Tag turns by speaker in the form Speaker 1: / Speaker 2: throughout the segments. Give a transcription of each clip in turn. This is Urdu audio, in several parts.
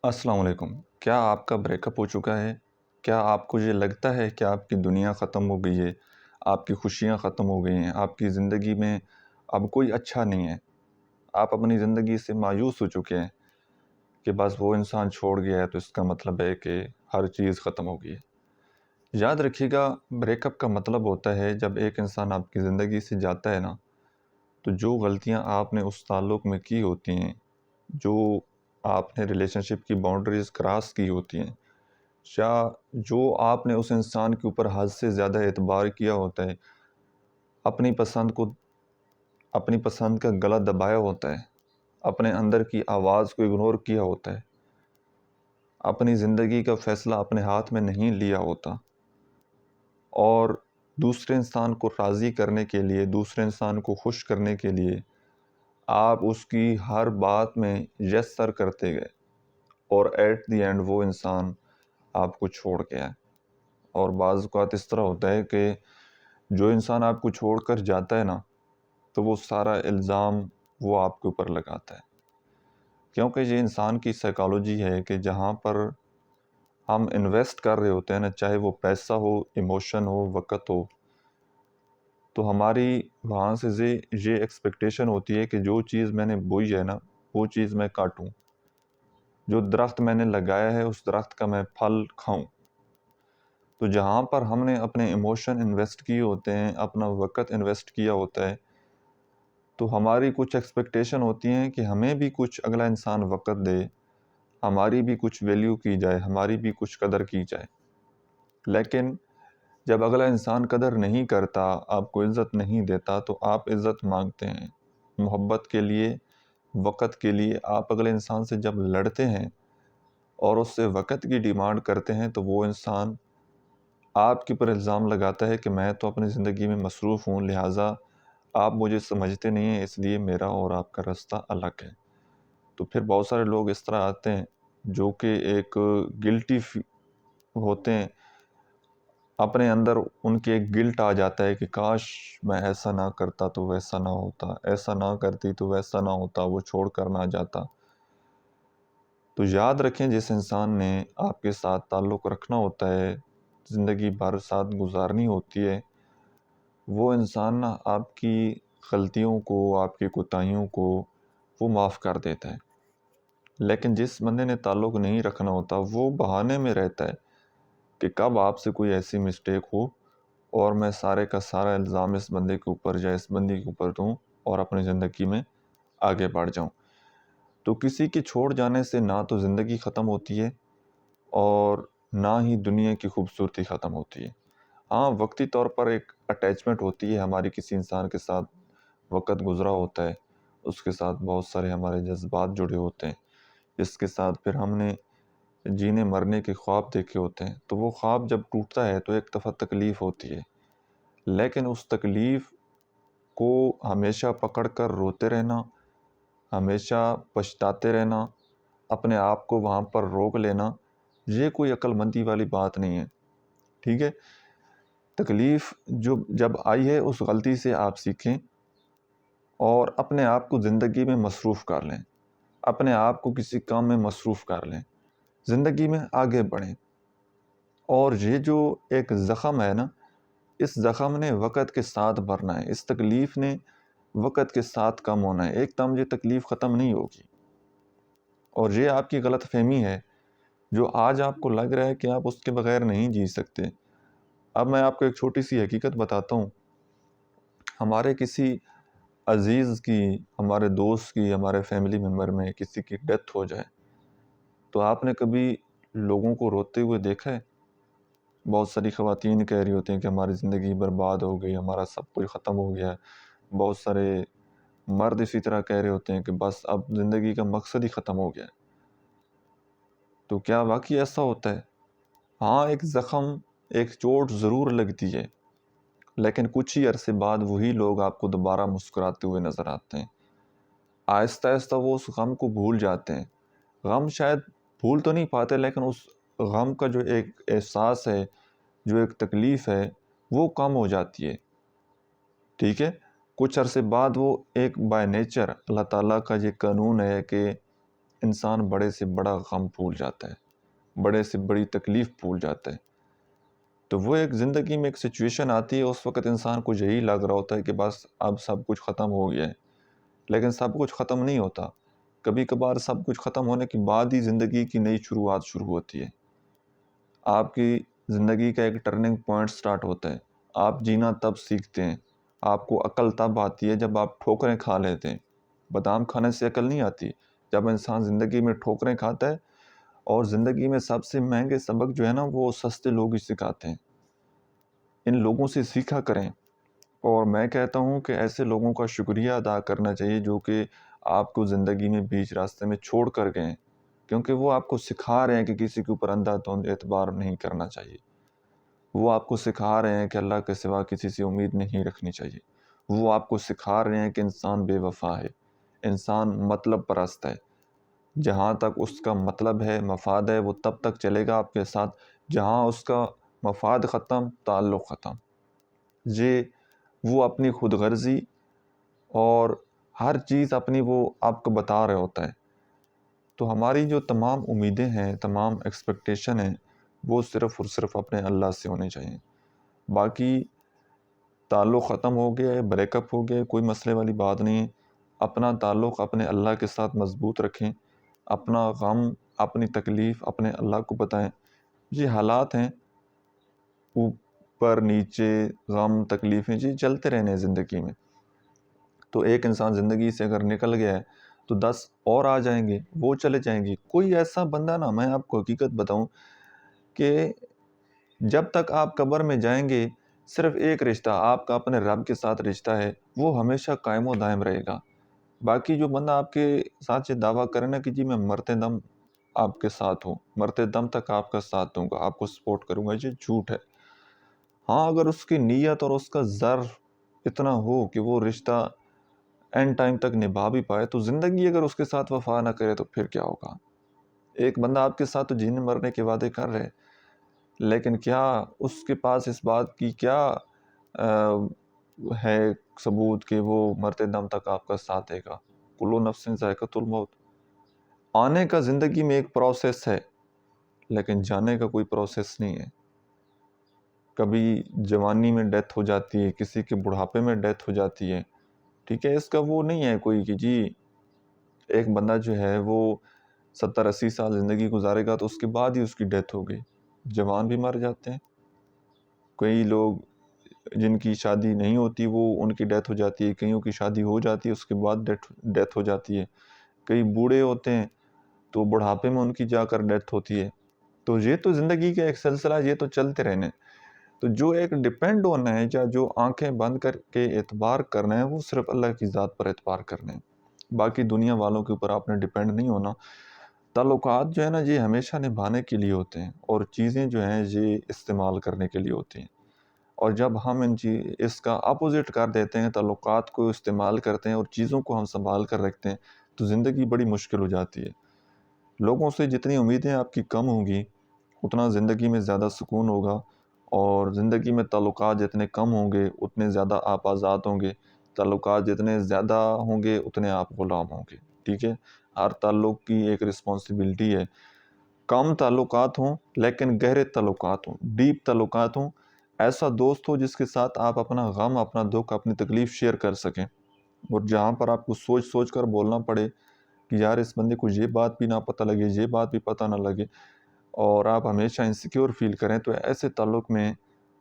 Speaker 1: السلام علیکم۔ کیا آپ کا بریک اپ ہو چکا ہے؟ کیا آپ کو یہ لگتا ہے کہ آپ کی دنیا ختم ہو گئی ہے، آپ کی خوشیاں ختم ہو گئی ہیں، آپ کی زندگی میں اب کوئی اچھا نہیں ہے؟ آپ اپنی زندگی سے مایوس ہو چکے ہیں کہ بس وہ انسان چھوڑ گیا ہے تو اس کا مطلب ہے کہ ہر چیز ختم ہو گئی ہے۔ یاد رکھیے گا، بریک اپ کا مطلب ہوتا ہے جب ایک انسان آپ کی زندگی سے جاتا ہے نا، تو جو غلطیاں آپ نے اس تعلق میں کی ہوتی ہیں، جو آپ نے ریلیشن شپ کی باؤنڈریز کراس کی ہوتی ہیں، یا جو آپ نے اس انسان کے اوپر حد سے زیادہ اعتبار کیا ہوتا ہے، اپنی پسند کا گلا دبایا ہوتا ہے، اپنے اندر کی آواز کو اگنور کیا ہوتا ہے، اپنی زندگی کا فیصلہ اپنے ہاتھ میں نہیں لیا ہوتا، اور دوسرے انسان کو راضی کرنے کے لیے، دوسرے انسان کو خوش کرنے کے لیے آپ اس کی ہر بات میں یس سر کرتے گئے، اور ایٹ دی اینڈ وہ انسان آپ کو چھوڑ گیا ہے۔ اور بعض اوقات اس طرح ہوتا ہے کہ جو انسان آپ کو چھوڑ کر جاتا ہے نا، تو وہ سارا الزام وہ آپ کے اوپر لگاتا ہے، کیونکہ یہ انسان کی سائیکالوجی ہے کہ جہاں پر ہم انویسٹ کر رہے ہوتے ہیں نا، چاہے وہ پیسہ ہو، ایموشن ہو، وقت ہو، تو ہماری وہاں سے یہ ایکسپیکٹیشن ہوتی ہے کہ جو چیز میں نے بوئی ہے نا، وہ چیز میں کاٹوں، جو درخت میں نے لگایا ہے اس درخت کا میں پھل کھاؤں۔ تو جہاں پر ہم نے اپنے ایموشن انویسٹ کیے ہوتے ہیں، اپنا وقت انویسٹ کیا ہوتا ہے، تو ہماری کچھ ایکسپیکٹیشن ہوتی ہیں کہ ہمیں بھی کچھ اگلا انسان وقت دے، ہماری بھی کچھ ویلیو کی جائے، ہماری بھی کچھ قدر کی جائے۔ لیکن جب اگلا انسان قدر نہیں کرتا، آپ کو عزت نہیں دیتا، تو آپ عزت مانگتے ہیں محبت کے لیے، وقت کے لیے۔ آپ اگلے انسان سے جب لڑتے ہیں اور اس سے وقت کی ڈیمانڈ کرتے ہیں، تو وہ انسان آپ کے اوپر الزام لگاتا ہے کہ میں تو اپنی زندگی میں مصروف ہوں، لہٰذا آپ مجھے سمجھتے نہیں ہیں، اس لیے میرا اور آپ کا رستہ الگ ہے۔ تو پھر بہت سارے لوگ اس طرح آتے ہیں جو کہ ایک گلٹی ہوتے ہیں، اپنے اندر ان کے ایک گلٹ آ جاتا ہے کہ کاش میں ایسا نہ کرتا تو ویسا نہ ہوتا، ایسا نہ کرتی تو ویسا نہ ہوتا، وہ چھوڑ کر نہ جاتا۔ تو یاد رکھیں، جس انسان نے آپ کے ساتھ تعلق رکھنا ہوتا ہے، زندگی بھر ساتھ گزارنی ہوتی ہے، وہ انسان نہ آپ کی غلطیوں کو، آپ کی کوتاہیوں کو وہ معاف کر دیتا ہے۔ لیکن جس بندے نے تعلق نہیں رکھنا ہوتا، وہ بہانے میں رہتا ہے کہ کب آپ سے کوئی ایسی مسٹیک ہو اور میں سارے کا سارا الزام اس بندے کے اوپر یا اس بندی کے اوپر دوں اور اپنی زندگی میں آگے بڑھ جاؤں۔ تو کسی کے چھوڑ جانے سے نہ تو زندگی ختم ہوتی ہے اور نہ ہی دنیا کی خوبصورتی ختم ہوتی ہے۔ ہاں، وقتی طور پر ایک اٹیچمنٹ ہوتی ہے ہماری کسی انسان کے ساتھ، وقت گزرا ہوتا ہے، اس کے ساتھ بہت سارے ہمارے جذبات جڑے ہوتے ہیں، جس کے ساتھ پھر ہم نے جینے مرنے کے خواب دیکھے ہوتے ہیں، تو وہ خواب جب ٹوٹتا ہے تو ایک دفعہ تکلیف ہوتی ہے، لیکن اس تکلیف کو ہمیشہ پکڑ کر روتے رہنا، ہمیشہ پچھتاتے رہنا، اپنے آپ کو وہاں پر روک لینا، یہ کوئی عقل مندی والی بات نہیں ہے۔ ٹھیک ہے؟ تکلیف جب آئی ہے، اس غلطی سے آپ سیکھیں اور اپنے آپ کو زندگی میں مصروف کر لیں، اپنے آپ کو کسی کام میں مصروف کر لیں، زندگی میں آگے بڑھیں۔ اور یہ جو ایک زخم ہے نا، اس زخم نے وقت کے ساتھ بھرنا ہے، اس تکلیف نے وقت کے ساتھ کم ہونا ہے، ایک دم یہ تکلیف ختم نہیں ہوگی۔ اور یہ آپ کی غلط فہمی ہے، جو آج آپ کو لگ رہا ہے کہ آپ اس کے بغیر نہیں جی سکتے۔ اب میں آپ کو ایک چھوٹی سی حقیقت بتاتا ہوں۔ ہمارے کسی عزیز کی، ہمارے دوست کی، ہمارے فیملی ممبر میں کسی کی ڈیتھ ہو جائے، تو آپ نے کبھی لوگوں کو روتے ہوئے دیکھا ہے؟ بہت ساری خواتین کہہ رہی ہوتی ہیں کہ ہماری زندگی برباد ہو گئی، ہمارا سب کچھ ختم ہو گیا ہے۔ بہت سارے مرد اسی طرح کہہ رہے ہوتے ہیں کہ بس اب زندگی کا مقصد ہی ختم ہو گیا ہے۔ تو کیا واقعی ایسا ہوتا ہے؟ ہاں، ایک زخم، ایک چوٹ ضرور لگتی ہے، لیکن کچھ ہی عرصے بعد وہی لوگ آپ کو دوبارہ مسکراتے ہوئے نظر آتے ہیں۔ آہستہ آہستہ وہ اس غم کو بھول جاتے ہیں۔ غم شاید بھول تو نہیں پاتے، لیکن اس غم کا جو ایک احساس ہے، جو ایک تکلیف ہے، وہ کم ہو جاتی ہے۔ ٹھیک ہے؟ کچھ عرصے بعد وہ ایک بائی نیچر اللہ تعالیٰ کا یہ قانون ہے کہ انسان بڑے سے بڑا غم بھول جاتا ہے، بڑے سے بڑی تکلیف بھول جاتا ہے۔ تو وہ ایک زندگی میں ایک سچویشن آتی ہے، اس وقت انسان کو یہی لگ رہا ہوتا ہے کہ بس اب سب کچھ ختم ہو گیا ہے، لیکن سب کچھ ختم نہیں ہوتا۔ کبھی کبھار سب کچھ ختم ہونے کے بعد ہی زندگی کی نئی شروعات شروع ہوتی ہے۔ آپ کی زندگی کا ایک ٹرننگ پوائنٹ سٹارٹ ہوتا ہے۔ آپ جینا تب سیکھتے ہیں، آپ کو عقل تب آتی ہے جب آپ ٹھوکریں کھا لیتے ہیں۔ بادام کھانے سے عقل نہیں آتی، جب انسان زندگی میں ٹھوکریں کھاتا ہے۔ اور زندگی میں سب سے مہنگے سبق جو ہے نا وہ سستے لوگ ہی سکھاتے ہیں۔ ان لوگوں سے سیکھا کریں، اور میں کہتا ہوں کہ ایسے لوگوں کا شکریہ ادا کرنا چاہیے جو کہ آپ کو زندگی میں بیچ راستے میں چھوڑ کر گئے ہیں، کیونکہ وہ آپ کو سکھا رہے ہیں کہ کسی کے اوپر اندھا دھند اعتبار نہیں کرنا چاہیے۔ وہ آپ کو سکھا رہے ہیں کہ اللہ کے سوا کسی سے امید نہیں رکھنی چاہیے۔ وہ آپ کو سکھا رہے ہیں کہ انسان بے وفا ہے، انسان مطلب پرست ہے۔ جہاں تک اس کا مطلب ہے، مفاد ہے، وہ تب تک چلے گا آپ کے ساتھ، جہاں اس کا مفاد ختم، تعلق ختم۔ یہ وہ اپنی خود غرضی اور ہر چیز اپنی وہ آپ کو بتا رہے ہوتا ہے۔ تو ہماری جو تمام امیدیں ہیں، تمام ایکسپیکٹیشن ہیں، وہ صرف اور صرف اپنے اللہ سے ہونے چاہیے۔ باقی تعلق ختم ہو گیا ہے، بریک اپ ہو گیا ہے، کوئی مسئلے والی بات نہیں ہے۔ اپنا تعلق اپنے اللہ کے ساتھ مضبوط رکھیں، اپنا غم، اپنی تکلیف اپنے اللہ کو بتائیں۔ یہ حالات ہیں، اوپر نیچے، غم، تکلیفیں جی چلتے رہنے ہیں زندگی میں۔ تو ایک انسان زندگی سے اگر نکل گیا ہے تو 10 اور آ جائیں گے، وہ چلے جائیں گے۔ کوئی ایسا بندہ نا، میں آپ کو حقیقت بتاؤں کہ جب تک آپ قبر میں جائیں گے، صرف ایک رشتہ آپ کا اپنے رب کے ساتھ رشتہ ہے، وہ ہمیشہ قائم و دائم رہے گا۔ باقی جو بندہ آپ کے ساتھ یہ دعویٰ کرے نا کہ جی میں مرتے دم آپ کے ساتھ ہوں، مرتے دم تک آپ کا ساتھ دوں گا، آپ کو سپورٹ کروں گا، یہ جھوٹ ہے۔ ہاں، اگر اس کی نیت اور اس کا ظرف اتنا ہو کہ وہ رشتہ اینڈ ٹائم تک نبھا بھی پائے، تو زندگی اگر اس کے ساتھ وفا نہ کرے تو پھر کیا ہوگا؟ ایک بندہ آپ کے ساتھ تو جینے مرنے کے وعدے کر رہے، لیکن کیا اس کے پاس اس بات کی کیا ہے ثبوت کہ وہ مرتے دم تک آپ کا ساتھ دے گا؟ کلو نفس ذائقۃ الموت۔ آنے کا زندگی میں ایک پروسیس ہے، لیکن جانے کا کوئی پروسیس نہیں ہے۔ کبھی جوانی میں ڈیتھ ہو جاتی ہے، کسی کے بڑھاپے میں ڈیتھ ہو جاتی ہے، ٹھیک ہے؟ اس کا وہ نہیں ہے کوئی کہ جی ایک بندہ جو ہے وہ 70-80 سال زندگی گزارے گا تو اس کے بعد ہی اس کی ڈیتھ ہو گئی۔ جوان بھی مر جاتے ہیں، کئی لوگ جن کی شادی نہیں ہوتی وہ ان کی ڈیتھ ہو جاتی ہے، کئیوں کی شادی ہو جاتی ہے اس کے بعد ڈیتھ ہو جاتی ہے، کئی بوڑھے ہوتے ہیں تو بڑھاپے میں ان کی جا کر ڈیتھ ہوتی ہے۔ تو یہ تو زندگی کا ایک سلسلہ، یہ تو چلتے رہنے۔ تو جو ایک ڈیپینڈ ہونا ہے یا جو آنکھیں بند کر کے اعتبار کرنا ہے، وہ صرف اللہ کی ذات پر اعتبار کرنا ہے۔ باقی دنیا والوں کے اوپر آپ نے ڈیپینڈ نہیں ہونا۔ تعلقات جو ہے نا یہ ہمیشہ نبھانے کے لیے ہوتے ہیں، اور چیزیں جو ہیں یہ استعمال کرنے کے لیے ہوتی ہیں۔ اور جب ہم اس کا اپوزٹ کر دیتے ہیں، تعلقات کو استعمال کرتے ہیں اور چیزوں کو ہم سنبھال کر رکھتے ہیں، تو زندگی بڑی مشکل ہو جاتی ہے۔ لوگوں سے جتنی امیدیں آپ کی کم ہوں گی، اتنا زندگی میں زیادہ سکون ہوگا، اور زندگی میں تعلقات جتنے کم ہوں گے اتنے زیادہ آپ آزاد ہوں گے۔ تعلقات جتنے زیادہ ہوں گے اتنے آپ غلام ہوں گے، ٹھیک ہے؟ ہر تعلق کی ایک رسپانسبلٹی ہے۔ کم تعلقات ہوں لیکن گہرے تعلقات ہوں، ڈیپ تعلقات ہوں، ایسا دوست ہو جس کے ساتھ آپ اپنا غم، اپنا دکھ، اپنی تکلیف شیئر کر سکیں، اور جہاں پر آپ کو سوچ سوچ کر بولنا پڑے کہ یار اس بندے کو یہ بات بھی نہ پتہ لگے، یہ بات بھی پتہ نہ لگے، اور آپ ہمیشہ انسیکیور فیل کریں، تو ایسے تعلق میں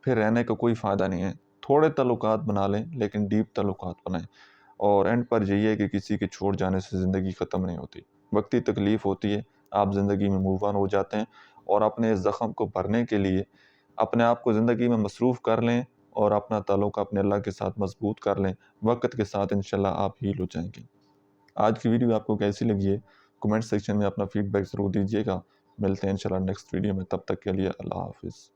Speaker 1: پھر رہنے کا کوئی فائدہ نہیں ہے۔ تھوڑے تعلقات بنا لیں لیکن ڈیپ تعلقات بنائیں، اور اینڈ پر یہی ہے کہ کسی کے چھوڑ جانے سے زندگی ختم نہیں ہوتی، وقتی تکلیف ہوتی ہے، آپ زندگی میں موو آن ہو جاتے ہیں، اور اپنے اس زخم کو بھرنے کے لیے اپنے آپ کو زندگی میں مصروف کر لیں، اور اپنا تعلق اپنے اللہ کے ساتھ مضبوط کر لیں۔ وقت کے ساتھ انشاءاللہ آپ ہیل ہو جائیں گے۔ آج کی ویڈیو آپ کو کیسی لگی ہے؟ کمنٹ سیکشن میں اپنا فیڈ بیک ضرور دیجیے گا۔ ملتے ہیں انشاءاللہ نیکسٹ ویڈیو میں، تب تک کے لیے اللہ حافظ۔